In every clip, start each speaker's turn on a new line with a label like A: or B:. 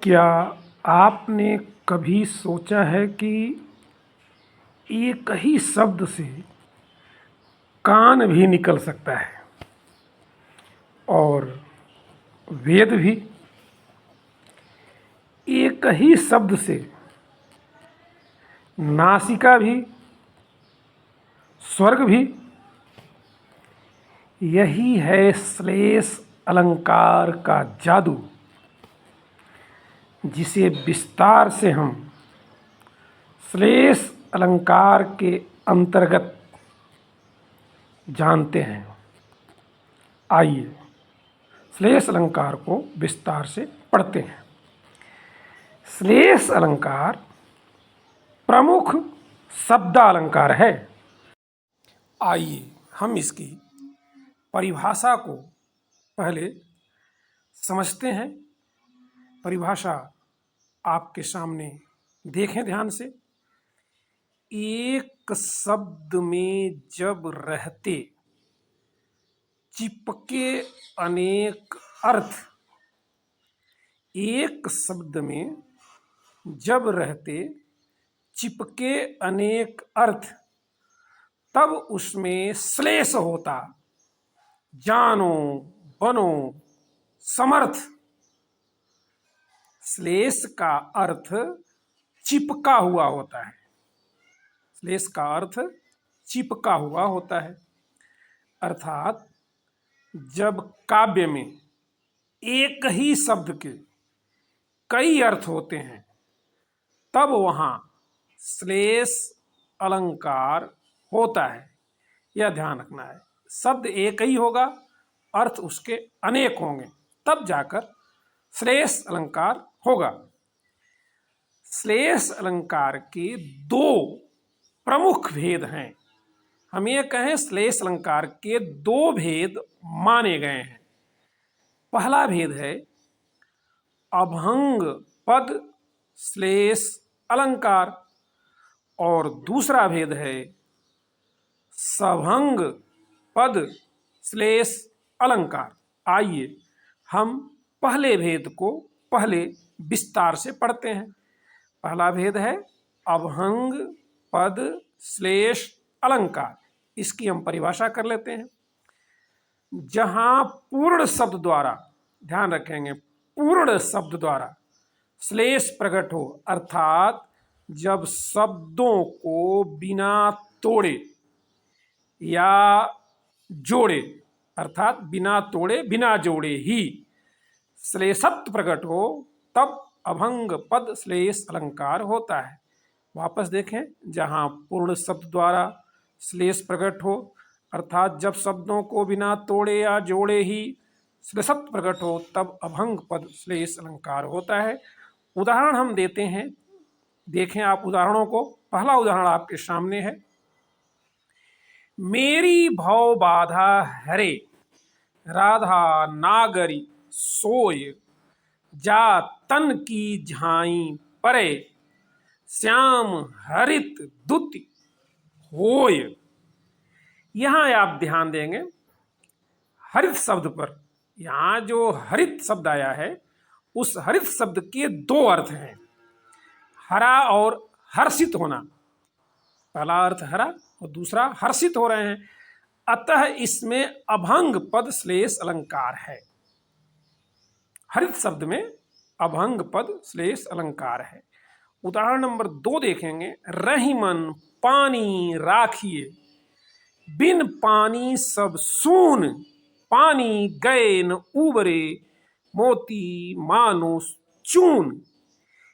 A: क्या आपने कभी सोचा है कि एक ही शब्द से कान भी निकल सकता है और वेद भी? एक ही शब्द से नासिका भी, स्वर्ग भी। यही है श्लेष अलंकार का जादू, जिसे विस्तार से हम श्लेष अलंकार के अंतर्गत जानते हैं। आइए श्लेष अलंकार को विस्तार से पढ़ते हैं। श्लेष अलंकार प्रमुख शब्दालंकार है। आइए हम इसकी परिभाषा को पहले समझते हैं। परिभाषा आपके सामने देखें ध्यान से। एक शब्द में जब रहते चिपके अनेक अर्थ, एक शब्द में जब रहते चिपके अनेक अर्थ, तब उसमें श्लेष होता। जानो बनो समर्थ। श्लेष का अर्थ चिपका हुआ होता है। श्लेष का अर्थ चिपका हुआ होता है। अर्थात जब काव्य में एक ही शब्द के कई अर्थ होते हैं, तब वहाँ श्लेष अलंकार होता है। यह ध्यान रखना है। शब्द एक ही होगा, अर्थ उसके अनेक होंगे, तब जाकर श्लेष अलंकार होगा। श्लेष अलंकार के दो प्रमुख भेद हैं। हम ये कहें श्लेष अलंकार के दो भेद माने गए हैं। पहला भेद है अभंग पद श्लेष अलंकार और दूसरा भेद है सभंग पद श्लेष अलंकार। आइए हम पहले भेद को पहले विस्तार से पढ़ते हैं। पहला भेद है अभंग पद श्लेष अलंकार। इसकी हम परिभाषा कर लेते हैं। जहां पूर्ण शब्द द्वारा, ध्यान रखेंगे, पूर्ण शब्द द्वारा श्लेष प्रकट हो, अर्थात जब शब्दों को बिना तोड़े या जोड़े, अर्थात बिना तोड़े बिना जोड़े ही श्लेषत्व प्रकट हो, तब अभंग पद श्लेष अलंकार होता है। वापस देखें, जहाँ पूर्ण शब्द द्वारा श्लेष प्रकट हो, अर्थात जब शब्दों को बिना तोड़े या जोड़े ही श्लेषत्व प्रकट हो, तब अभंग पद श्लेष अलंकार होता है। उदाहरण हम देते हैं, देखें आप उदाहरणों को। पहला उदाहरण आपके सामने है। मेरी भव बाधा हरे, राधा नागरी सोय, जा तन की झाई परे, श्याम हरित दुति होय। यहाँ आप ध्यान देंगे हरित शब्द पर। यहाँ जो हरित शब्द आया है, उस हरित शब्द के दो अर्थ हैं, हरा और हर्षित होना। पहला अर्थ हरा और दूसरा हर्षित हो रहे हैं, अतः इसमें अभंग पद श्लेष अलंकार है। हरित शब्द में अभंग पद श्लेष अलंकार है। उदाहरण नंबर 2 देखेंगे। रहीमन पानी राखिए, बिन पानी सब सून, पानी गए न उबरे, मोती मानो चून।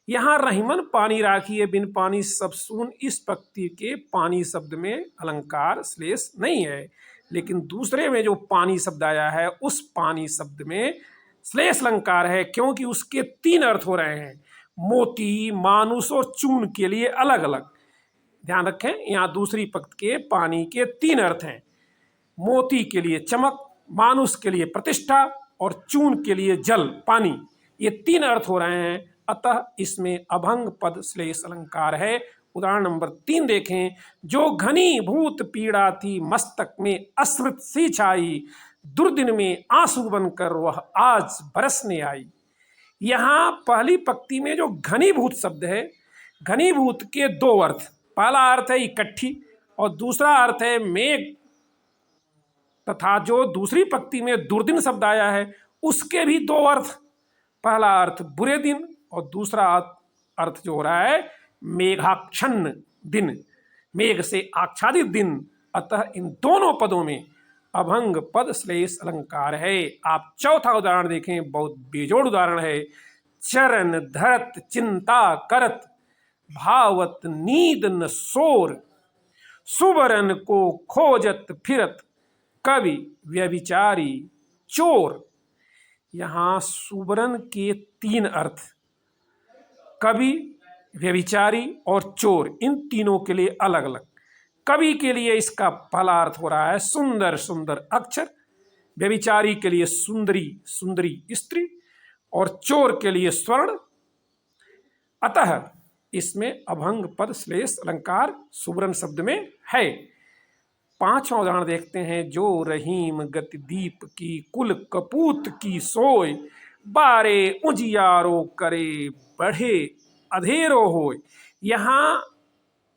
A: यहाँ रहीमन पानी राखिए, बिन पानी सब सून, इस पंक्ति के पानी शब्द में अलंकार श्लेष नहीं है, लेकिन दूसरे में जो पानी शब्द आया है, उस पानी शब्द में श्लेष अलंकार है, क्योंकि उसके 3 अर्थ हो रहे हैं। मोती, मानुष और चून के लिए अलग अलग। ध्यान रखें, यहाँ दूसरी पंक्ति के पानी के 3 अर्थ हैं। मोती के लिए चमक, मानुष के लिए प्रतिष्ठा और चून के लिए जल, पानी। ये 3 अर्थ हो रहे हैं, अतः इसमें अभंग पद श्लेष अलंकार है। उदाहरण नंबर 3 देखें। जो घनी भूत पीड़ा थी मस्तक में अश्रित सी छाई, दुर्दिन में आंसू बनकर वह आज बरसने आई। यहाँ पहली पंक्ति में जो घनीभूत शब्द है, घनीभूत के दो अर्थ, पहला अर्थ है इकट्ठी और दूसरा अर्थ है मेघ, तथा जो दूसरी पंक्ति में दुर्दिन शब्द आया है उसके भी दो अर्थ, पहला अर्थ बुरे दिन और दूसरा अर्थ जो हो रहा है मेघाच्छन्न दिन, मेघ से आच्छादित दिन। अतः इन दोनों पदों में अभंग पद श्लेष अलंकार है। आप चौथा उदाहरण देखें, बहुत बेजोड़ उदाहरण है। चरण धरत चिंता करत, भावत नींद न सोर, सुबरन को खोजत फिरत, कवि व्यभिचारी चोर। यहाँ सुबरन के तीन अर्थ, कवि, व्यभिचारी और चोर, इन तीनों के लिए अलग अलग। कवि के लिए इसका पहला अर्थ हो रहा है सुंदर सुंदर अक्षर, व्यभिचारी के लिए सुंदरी सुंदरी स्त्री और चोर के लिए स्वर्ण। अतः इसमें अभंग पद श्लेष अलंकार सुबरन शब्द में है। पांचवा उदाहरण देखते हैं। जो रहीम गति दीप की कुल कपूत की सोय, बारे उजियारो करे बढ़े अधेरो होय। यहाँ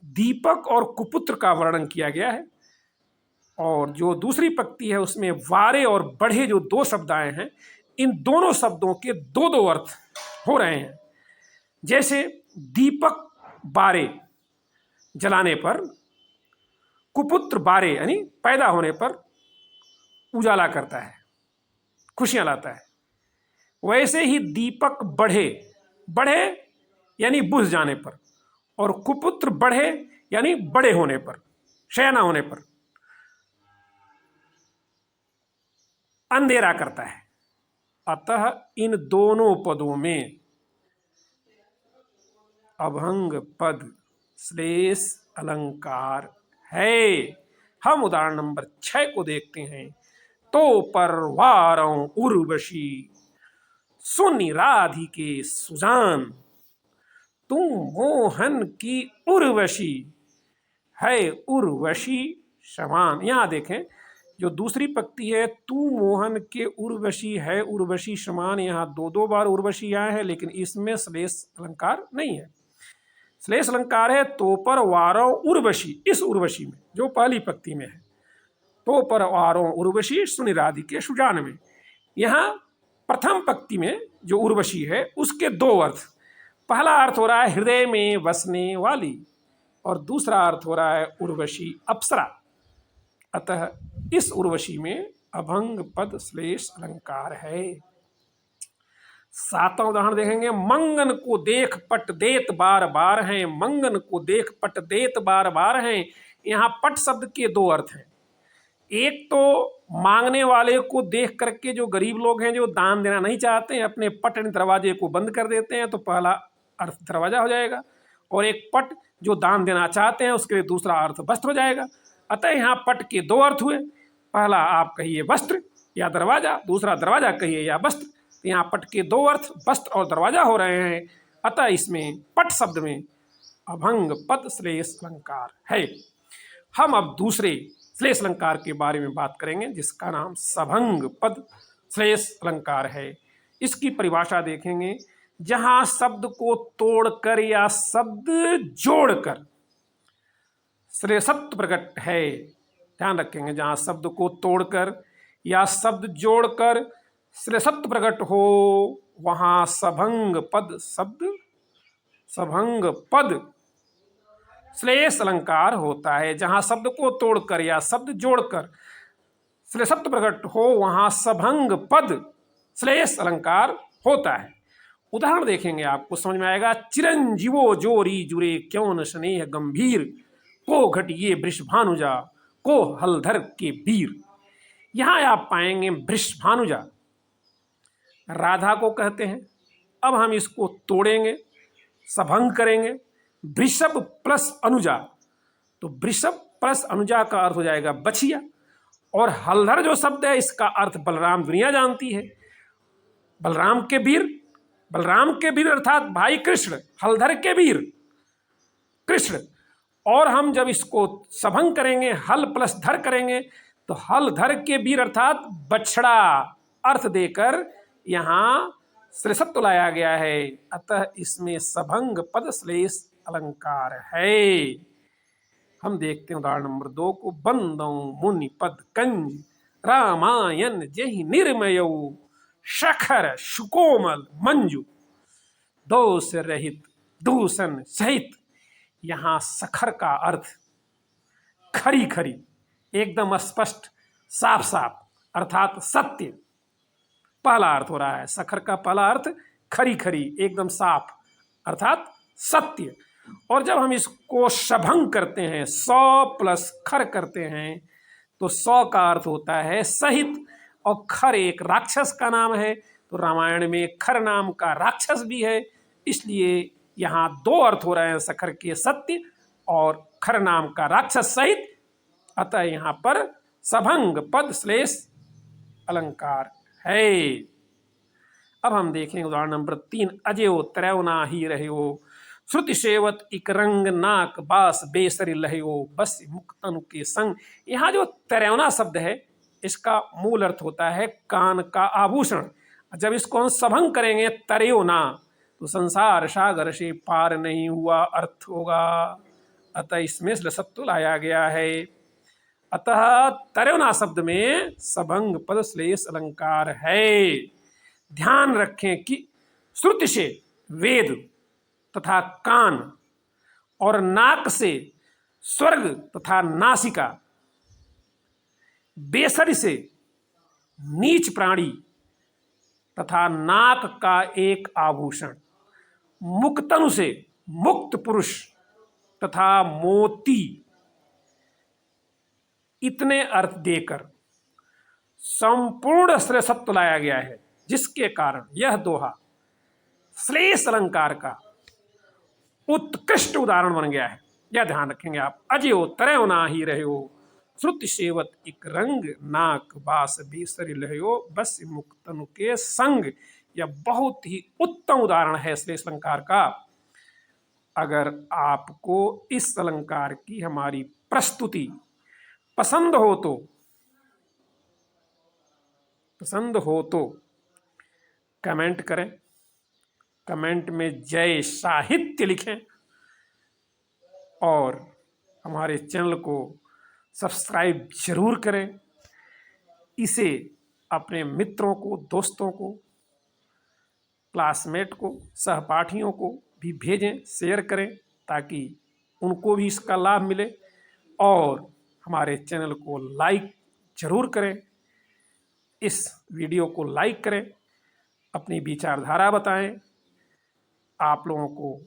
A: दीपक और कुपुत्र का वर्णन किया गया है और जो दूसरी पंक्ति है उसमें वारे और बढ़े जो दो शब्द आए हैं, इन दोनों शब्दों के दो दो अर्थ हो रहे हैं। जैसे दीपक बारे जलाने पर, कुपुत्र बारे यानी पैदा होने पर उजाला करता है, खुशियां लाता है, वैसे ही दीपक बढ़े, बढ़े यानी बुझ जाने पर, और कुपुत्र बढ़े यानी बड़े होने पर, शयना होने पर अंधेरा करता है। अतः इन दोनों पदों में अभंग पद श्लेष अलंकार है। हम उदाहरण नंबर 6 को देखते हैं। तो परवारों उर्वशी, सुनि राधिके सुजान, तू मोहन की उर्वशी है उर्वशी समान। यहाँ देखें जो दूसरी पंक्ति है, तू मोहन के उर्वशी है उर्वशी समान, यहाँ दो दो बार उर्वशी आए हैं, लेकिन इसमें श्लेष अलंकार नहीं है। श्लेष अलंकार है तो पर वारों उर्वशी, इस उर्वशी में जो पहली पंक्ति में है, तो पर वारों उर्वशी सुनि राधिके सुजान में। यहाँ प्रथम पंक्ति में जो उर्वशी है उसके दो अर्थ, पहला अर्थ हो रहा है हृदय में बसने वाली और दूसरा अर्थ हो रहा है उर्वशी अप्सरा। अतः इस उर्वशी में अभंग पद श्लेष अलंकार है। सातवां उदाहरण देखेंगे। मंगन को देख पट देत बार बार हैं, मंगन को देख पट देत बार बार हैं। यहाँ पट शब्द के दो अर्थ हैं। एक तो मांगने वाले को देख करके जो गरीब लोग हैं जो दान देना नहीं चाहते हैं, अपने पट दरवाजे को बंद कर देते हैं, तो पहला अर्थ दरवाजा हो जाएगा। और एक पट जो दान देना चाहते हैं उसके लिए दूसरा अर्थ वस्त्र हो जाएगा। अतः यहाँ पट के दो अर्थ हुए, पहला आप कहिए वस्त्र या दरवाजा, दूसरा दरवाजा कहिए या वस्त्र। तो यहाँ पट के दो अर्थ वस्त्र और दरवाजा हो रहे हैं। अतः इसमें पट शब्द में अभंग पद श्लेष अलंकार है। हम अब दूसरे श्लेष अलंकार के बारे में बात करेंगे जिसका नाम सभंग पद श्लेष अलंकार है। इसकी परिभाषा देखेंगे। जहां शब्द को तोड़कर या शब्द जोड़कर श्रेयसत्व प्रकट है, ध्यान रखेंगे, जहां शब्द को तोड़कर या शब्द जोड़कर श्रेयसत्व प्रकट हो वहां सभंग पद शब्द, सभंग पद श्लेष अलंकार होता है। जहां शब्द को तोड़कर या शब्द जोड़कर श्लेषत्व प्रकट हो वहां सभंग पद श्लेष अलंकार होता है। उदाहरण देखेंगे आपको समझ में आएगा। चिरंजीवो जोरी जुरे क्यों न स्नेह गंभीर, को घटिए वृषभानुजा को हलधर के वीर। यहां आप पाएंगे वृषभानुजा राधा को कहते हैं। अब हम इसको तोड़ेंगे, सभंग करेंगे। वृषभ प्लस अनुजा, तो वृषभ प्लस अनुजा का अर्थ हो जाएगा बछिया। और हलधर जो शब्द है इसका अर्थ बलराम दुनिया जानती है, बलराम के वीर, बलराम के वीर अर्थात भाई कृष्ण, हलधर के वीर कृष्ण। और हम जब इसको सभंग करेंगे, हल प्लस धर करेंगे, तो हल धर के वीर अर्थात बछड़ा अर्थ देकर यहाँ श्लेषत्व लाया गया है, अतः इसमें सभंग पद श्लेष अलंकार है। हम देखते हैं उदाहरण नंबर 2 को। बंदौ मुनि पद कंज रामायण जहि निर्मय शखर सुकोमल मंजू दोष रहित दूषण सहित। यहाँ सखर का अर्थ खरी खरी, एकदम स्पष्ट, साफ साफ, अर्थात सत्य, पहला अर्थ हो रहा है। सखर का पहला अर्थ खरी खरी, एकदम साफ, अर्थात सत्य। और जब हम इसको सभंग करते हैं, 100 प्लस खर करते हैं, तो 100 का अर्थ होता है सहित। और खर एक राक्षस का नाम है, तो रामायण में खर नाम का राक्षस भी है, इसलिए यहाँ 2 अर्थ हो रहे हैं, सखर के सत्य और खर नाम का राक्षस सहित। अतः यहाँ पर सभंग पद श्लेष अलंकार है। अब हम देखें उदाहरण नंबर 3। अजयो त्रैवना ही रहो श्रुति सेवत इक रंग नाक बास बेसरी लहो बस मुक्तनु के संग। यहाँ जो त्रैवना शब्द है, इसका मूल अर्थ होता है कान का आभूषण। जब इसको हम सभंग करेंगे तरेवना, तो संसार सागर से पार नहीं हुआ अर्थ होगा। अतः इसमें श्लेषत्व लाया गया है। अतः तरेवना शब्द में सभंग पद श्लेष अलंकार है। ध्यान रखें कि श्रुति से वेद तथा कान और नाक से स्वर्ग तथा नासिका, बेसरी से नीच प्राणी तथा नाक का एक आभूषण, मुक्तनु से मुक्त पुरुष तथा मोती, इतने अर्थ देकर संपूर्ण श्लेषत्व लाया गया है, जिसके कारण यह दोहा श्लेष अलंकार का उत्कृष्ट उदाहरण बन गया है। यह ध्यान रखेंगे आप। अजयो त्रैवना ही रहो श्रुति सेवत इक रंग नाक बास बेसरी लहो बस मुक्तनु के संग। यह बहुत ही उत्तम उदाहरण है श्लेष अलंकार का। अगर आपको इस अलंकार की हमारी प्रस्तुति पसंद हो तो कमेंट करें, कमेंट में जय साहित्य लिखें और हमारे चैनल को सब्सक्राइब जरूर करें। इसे अपने मित्रों को, दोस्तों को, क्लासमेट को, सहपाठियों को भी भेजें, शेयर करें, ताकि उनको भी इसका लाभ मिले। और हमारे चैनल को लाइक जरूर करें, इस वीडियो को लाइक करें, अपनी विचारधारा बताएं। आप लोगों को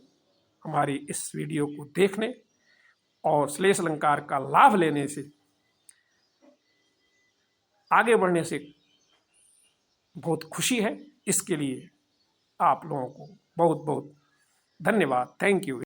A: हमारी इस वीडियो को देखने और श्लेष अलंकार का लाभ लेने से, आगे बढ़ने से बहुत खुशी है। इसके लिए आप लोगों को बहुत बहुत धन्यवाद। Thank you.